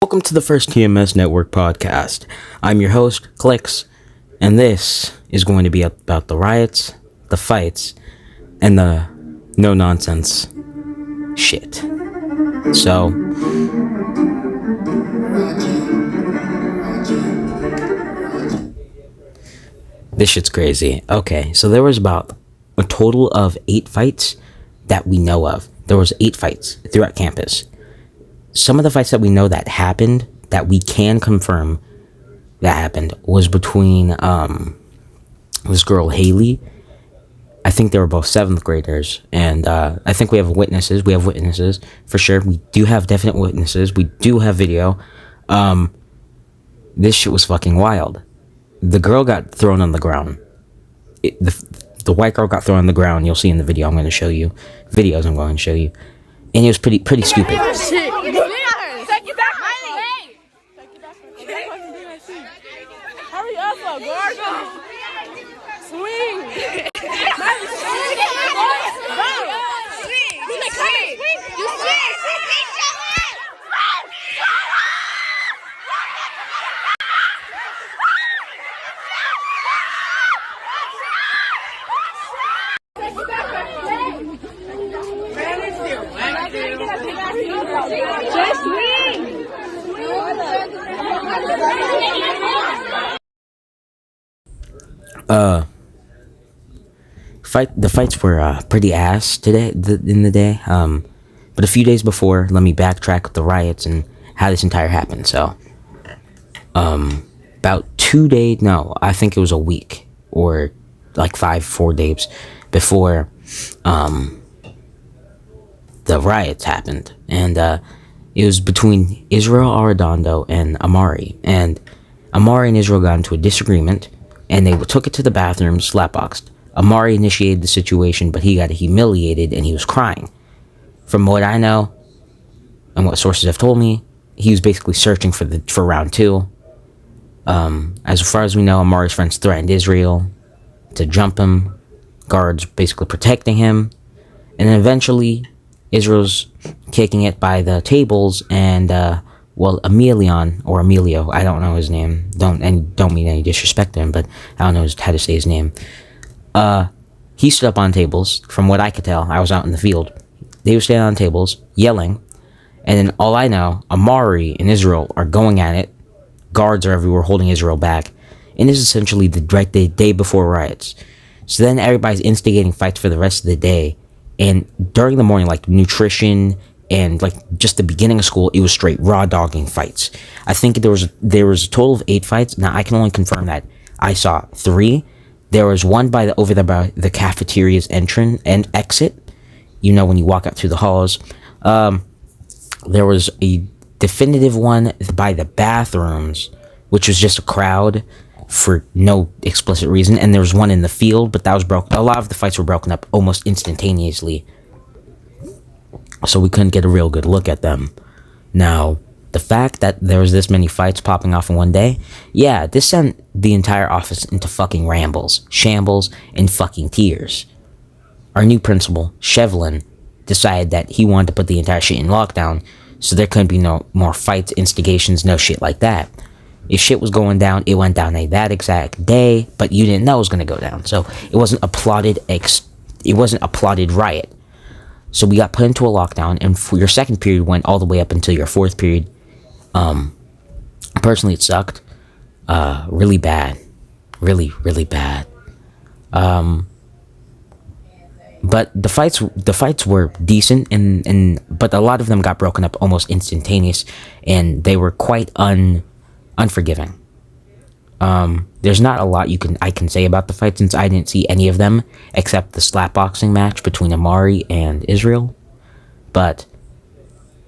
Welcome to the first TMS Network podcast. I'm your host, Clicks, and this is going to be about the riots, the fights, and the no-nonsense shit. So, this shit's crazy. Okay, so there was about a total of 8 fights that we know of. There was 8 fights throughout campus. Some of the fights that we know that happened, that we can confirm that happened, was between this girl Haley. I think they were both 7th graders, and I think we have witnesses. We have witnesses for sure. We do have definite witnesses. We do have video. This shit was fucking wild. The girl got thrown on the ground. The white girl got thrown on the ground. You'll see in the video. I'm going to show you videos. I'm going to show you, and it was pretty stupid. Hurry up, Gorgo! Swing! Just swing! The fights were pretty ass today in the day. But a few days before, let me backtrack with the riots and how this entire happened. So, about 2 days, no, I think it was a week or like 4 days before the riots happened, and it was between Israel Arredondo and Amari, and Amari and Israel got into a disagreement, and they took it to the bathroom, slapboxed. Amari initiated the situation, but he got humiliated and he was crying. From what I know, and what sources have told me, he was basically searching for round 2. As far as we know, Amari's friends threatened Israel to jump him, guards basically protecting him, and then eventually Israel's kicking it by the tables, and Emilio, I don't know his name, don't mean any disrespect to him, but I don't know how to say his name. He stood up on tables. From what I could tell, I was out in the field. They were standing on tables, yelling, and then all I know, Amari and Israel are going at it. Guards are everywhere holding Israel back, and this is essentially the day before riots. So then everybody's instigating fights for the rest of the day, and during the morning, like nutrition and like just the beginning of school, it was straight raw dogging fights. I think there was a total of 8 fights. Now I can only confirm that I saw 3. There was one by the cafeteria's entrance and exit. You know, when you walk out through the halls. There was a definitive one by the bathrooms, which was just a crowd for no explicit reason. And there was one in the field, but that was broken. A lot of the fights were broken up almost instantaneously, so we couldn't get a real good look at them. Now, the fact that there was this many fights popping off in one day, yeah, this sent the entire office into fucking shambles, and fucking tears. Our new principal, Shevlin, decided that he wanted to put the entire shit in lockdown, so there couldn't be no more fights, instigations, no shit like that. If shit was going down, it went down that exact day, but you didn't know it was going to go down, so it wasn't a plotted riot. So we got put into a lockdown, and for your second period went all the way up until your 4th period. Personally, it sucked. Really bad. Really, really bad. But the fights were decent, but a lot of them got broken up almost instantaneous, and they were quite unforgiving. There's not a lot I can say about the fight, since I didn't see any of them except the slapboxing match between Amari and Israel. But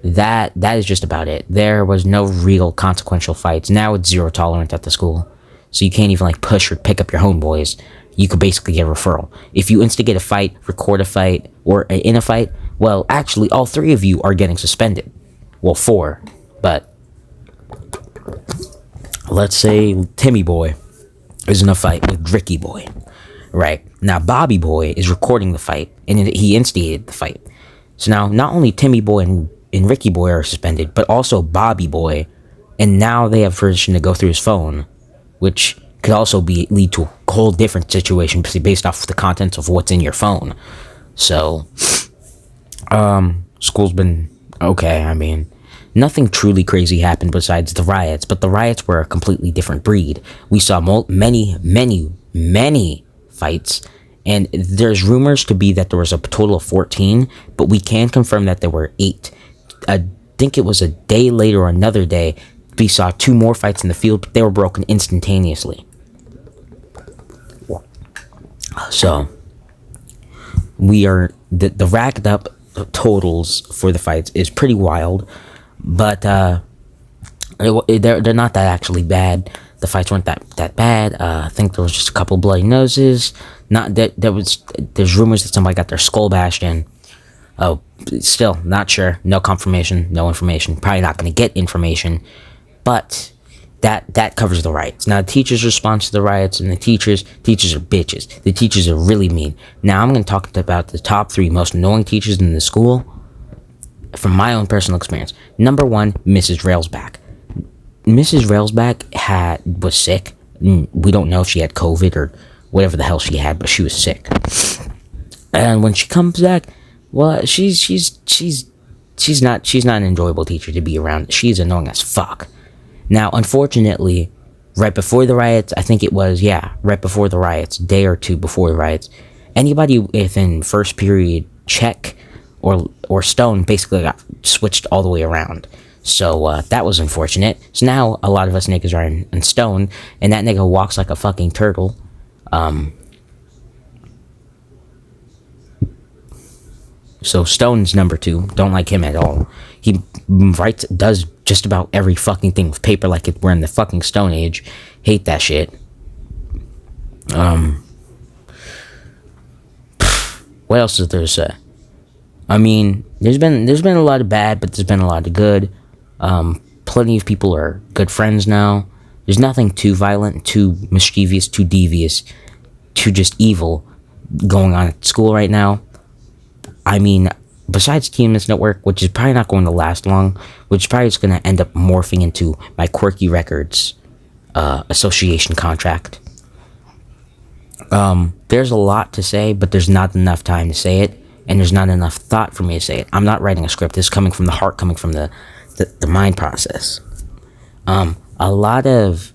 that is just about it. There was no real consequential fights. Now it's 0 tolerance at the school, so you can't even like push or pick up your homeboys. You could basically get a referral. If you instigate a fight, record a fight, or in a fight, well, actually all 3 of you are getting suspended. Well, 4, but let's say Timmy Boy is in a fight with Ricky Boy. Right. Now Bobby Boy is recording the fight, and he instigated the fight. So now not only Timmy Boy and Ricky Boy are suspended, but also Bobby Boy and now they have permission to go through his phone, which could also lead to a whole different situation based off the contents of what's in your phone. So, school's been okay. I mean, nothing truly crazy happened besides the riots, but the riots were a completely different breed. We saw many fights, and there's rumors to be that there was a total of 14, but we can confirm that there were 8. I think it was a day later or another day, we saw 2 more fights in the field, but they were broken instantaneously. So, we are, the racked up totals for the fights is pretty wild, but they're not that actually bad. The fights weren't that bad. I think there was just a couple bloody noses. Not that there's rumors that somebody got their skull bashed in. Oh, still not sure. No confirmation, no information. Probably not going to get information, but that covers the riots. Now, the teachers' response to the riots, and the teachers are bitches. The teachers are really mean. Now, I'm going to talk about the top 3 most annoying teachers in the school from my own personal experience. Number 1, Mrs. Railsback. Mrs. Railsback was sick. We don't know if she had COVID or whatever the hell she had, but she was sick. And when she comes back, well, she's not an enjoyable teacher to be around. She's annoying as fuck. Now, unfortunately, right before the riots, I think it was, right before the riots, day or 2 before the riots, anybody within first period check or stone basically got switched all the way around. So, that was unfortunate. So now, a lot of us niggas are in stone, and that nigga walks like a fucking turtle. So Stone's number 2. Don't like him at all. He does just about every fucking thing with paper like we're in the fucking Stone Age. Hate that shit. What else is there to say? I mean, there's been a lot of bad, but there's been a lot of good. Plenty of people are good friends now. There's nothing too violent, too mischievous, too devious, too just evil going on at school right now. I mean, besides TMS Network, which is probably not going to last long, which is probably just going to end up morphing into my Quirky Records association contract. There's a lot to say, but there's not enough time to say it, and there's not enough thought for me to say it. I'm not writing a script. This is coming from the heart, coming from the mind process. A lot of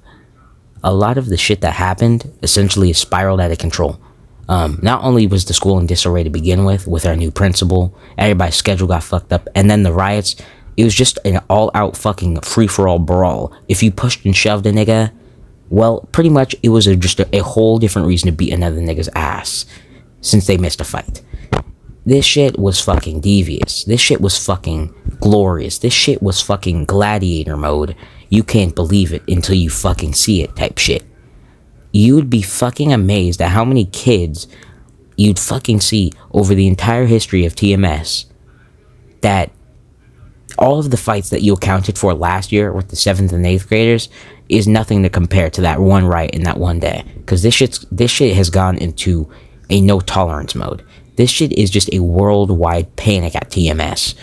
the shit that happened essentially is spiraled out of control. Not only was the school in disarray to begin with our new principal, everybody's schedule got fucked up, and then the riots, it was just an all-out fucking free-for-all brawl. If you pushed and shoved a nigga, well, pretty much it was just a whole different reason to beat another nigga's ass, since they missed a fight. This shit was fucking devious. This shit was fucking glorious. This shit was fucking gladiator mode. You can't believe it until you fucking see it type shit. You'd be fucking amazed at how many kids you'd fucking see over the entire history of TMS that all of the fights that you accounted for last year with the 7th and 8th graders is nothing to compare to that one riot in that one day. Because this shit has gone into a no tolerance mode. This shit is just a worldwide panic at TMS.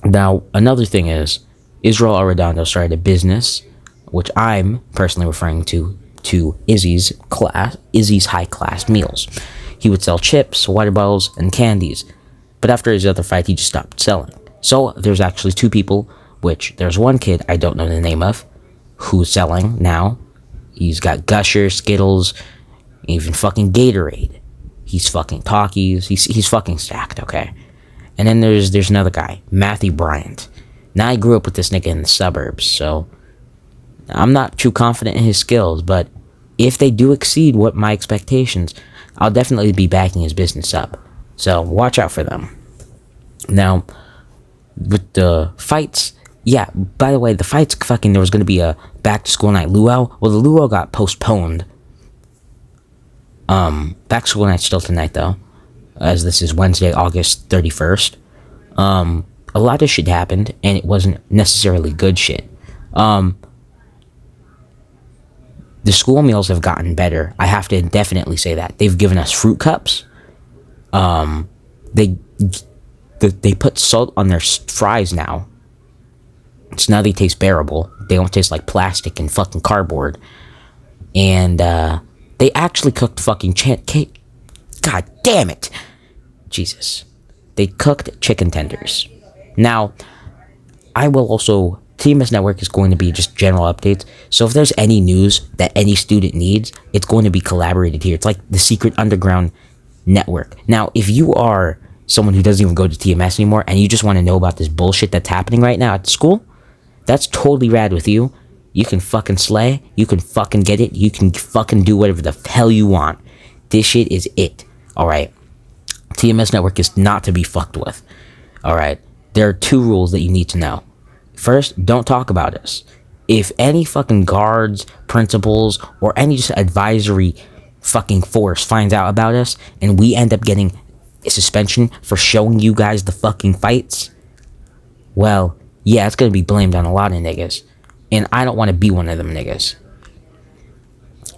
Now, another thing is, Israel Arredondo started a business, which I'm personally referring to Izzy's high class meals. He would sell chips, water bottles, and candies. But after his other fight, he just stopped selling. So there's actually 2 people, which there's one kid I don't know the name of, who's selling now. He's got Gusher, Skittles, even fucking Gatorade. He's fucking Talkies. He's fucking stacked, okay? And then there's another guy, Matthew Bryant. Now, I grew up with this nigga in the suburbs, so I'm not too confident in his skills, but if they do exceed what my expectations, I'll definitely be backing his business up. So watch out for them. Now, with the fights, yeah, by the way, the fights fucking, there was going to be a back to school night luau. Well, the luau got postponed. Back to school night's still tonight, though, as this is Wednesday, August 31st. A lot of shit happened, and it wasn't necessarily good shit. The school meals have gotten better. I have to definitely say that. They've given us fruit cups. They put salt on their fries now. So now they taste bearable. They don't taste like plastic and fucking cardboard. And they actually cooked fucking cake. God damn it. Jesus. They cooked chicken tenders. Now, I will also... TMS Network is going to be just general updates. So if there's any news that any student needs, it's going to be collaborated here. It's like the secret underground network. Now, if you are someone who doesn't even go to TMS anymore and you just want to know about this bullshit that's happening right now at the school, that's totally rad with you. You can fucking slay. You can fucking get it. You can fucking do whatever the hell you want. This shit is it. Alright. TMS Network is not to be fucked with. Alright. There are 2 rules that you need to know. First, don't talk about us. If any fucking guards, principals, or any just advisory fucking force finds out about us and we end up getting a suspension for showing you guys the fucking fights, well, yeah, it's gonna be blamed on a lot of niggas. And I don't want to be one of them niggas.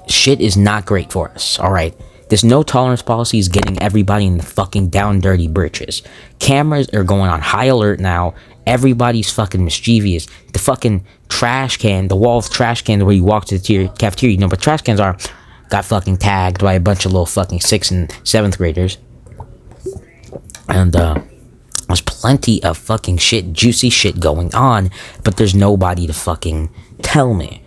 Shit is not great for us, alright? This no tolerance policy is getting everybody in the fucking down dirty britches. Cameras are going on high alert now. Everybody's fucking mischievous. The fucking trash can, the wall of trash cans where you walk to the cafeteria, you know, but trash cans got fucking tagged by a bunch of little fucking 6th and 7th graders. And, there's plenty of fucking shit, juicy shit going on, but there's nobody to fucking tell me.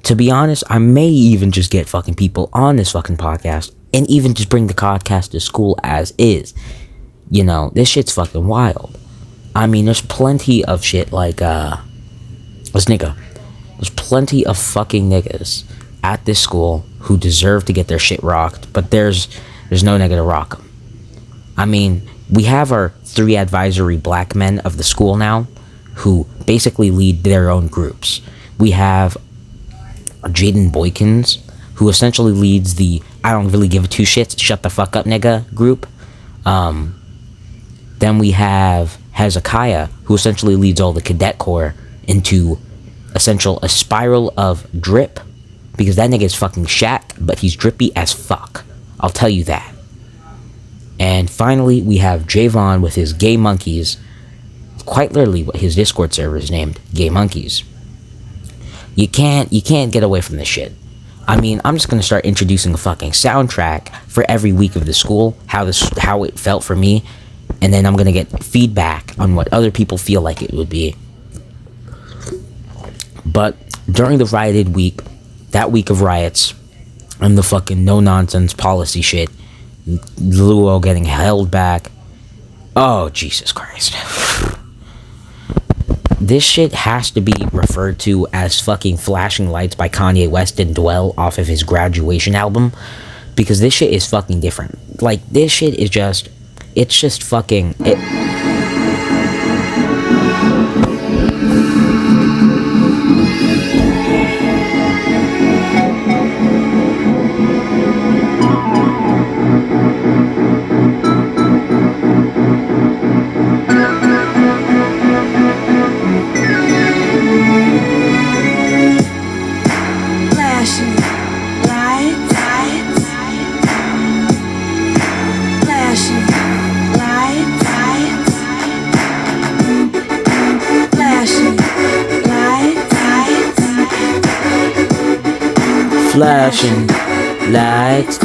To be honest, I may even just get fucking people on this fucking podcast and even just bring the podcast to school as is. You know, this shit's fucking wild. I mean, there's plenty of shit like, this nigga. There's plenty of fucking niggas at this school who deserve to get their shit rocked, but there's no nigga to rock them. I mean, we have our 3 advisory black men of the school now who basically lead their own groups. We have Jaden Boykins, who essentially leads the I don't really give a 2 shits, shut the fuck up nigga group. Then we have Hezekiah, who essentially leads all the cadet corps into a spiral of drip, because that nigga is fucking Shaq, but he's drippy as fuck. I'll tell you that. And finally, we have Javon with his Gay Monkeys. Quite literally, what his Discord server is named, Gay Monkeys. You can't get away from this shit. I mean, I'm just gonna start introducing a fucking soundtrack for every week of the school, how it felt for me, and then I'm gonna get feedback on what other people feel like it would be. But during the rioted week, that week of riots, and the fucking no-nonsense policy shit, Luo getting held back, oh, Jesus Christ. This shit has to be referred to as fucking Flashing Lights by Kanye West and Dwell off of his graduation album, because this shit is fucking different. Like, this shit is just, it's just fucking, flashing lights.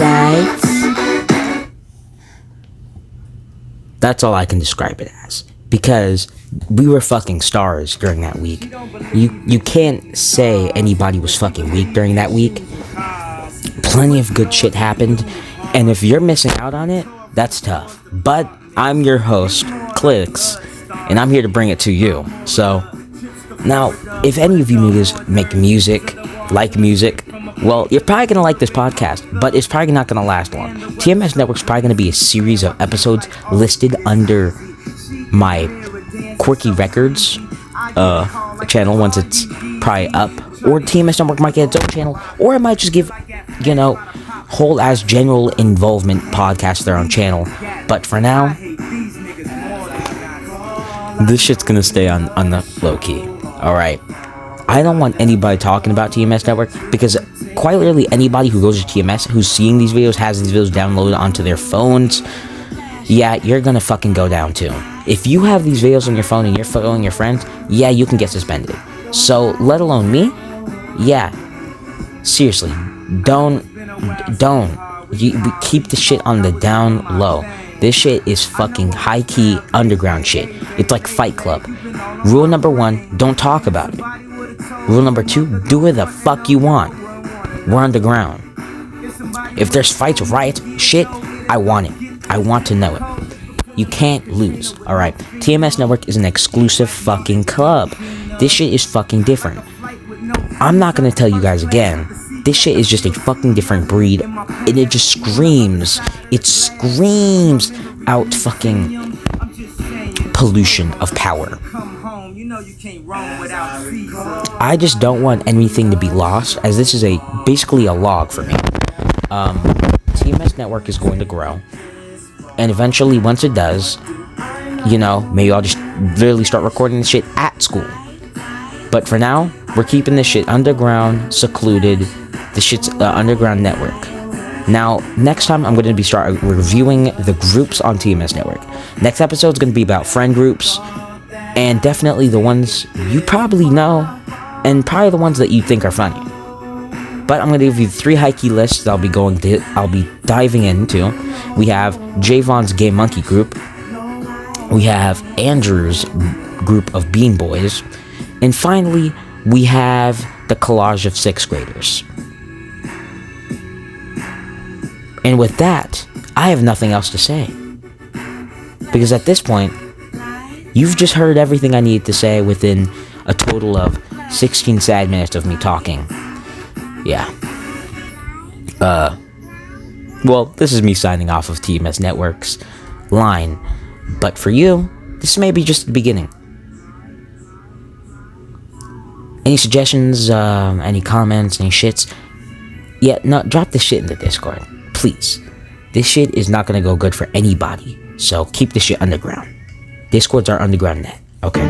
That's all I can describe it as, because we were fucking stars during that week. You can't say anybody was fucking weak during that week. Plenty of good shit happened, and if you're missing out on it, that's tough. But I'm your host, Clicks, and I'm here to bring it to you. So, now, if any of you niggas make music, like music, well, you're probably gonna like this podcast, but it's probably not gonna last long. TMS Network's probably gonna be a series of episodes listed under my Quirky Records channel once it's probably up, or TMS Network might get its own channel, or it might just give, you know, whole as general involvement podcasts their own channel. But for now, this shit's gonna stay on the low key. Alright. I don't want anybody talking about TMS Network, because quite literally anybody who goes to TMS, who's seeing these videos, has these videos downloaded onto their phones, yeah, you're gonna fucking go down too. If you have these videos on your phone and you're following your friends, yeah, you can get suspended. So, let alone me, yeah, seriously, don't, keep the shit on the down low. This shit is fucking high-key underground shit. It's like Fight Club. Rule number 1, don't talk about it. Rule number 2, do what the fuck you want. We're underground. If there's fights, riots, shit, I want it. I want to know it. You can't lose, alright? TMS Network is an exclusive fucking club. This shit is fucking different. I'm not gonna tell you guys again. This shit is just a fucking different breed. And it just screams. It screams out fucking pollution of power. I just don't want anything to be lost, as this is basically a log for me. TMS Network is going to grow. And eventually, once it does, maybe I'll just literally start recording this shit at school. But for now, we're keeping this shit underground, secluded. This shit's underground network. Now, next time I'm going to start reviewing the groups on TMS Network. Next episode is going to be about friend groups, and definitely the ones you probably know, and probably the ones that you think are funny. But I'm going to give you 3 high-key lists I'll be diving into. We have Javon's Game Monkey group. We have Andrew's group of Bean Boys. And finally, we have the collage of 6th graders. And with that, I have nothing else to say. Because at this point, you've just heard everything I needed to say within a total of 16 sad minutes of me talking. Yeah. Well, this is me signing off of TMS Network's line. But for you, this may be just the beginning. Any suggestions, any comments, any shits? Yeah, no, drop this shit in the Discord. Please. This shit is not gonna go good for anybody. So keep this shit underground. Discords are underground net. Okay?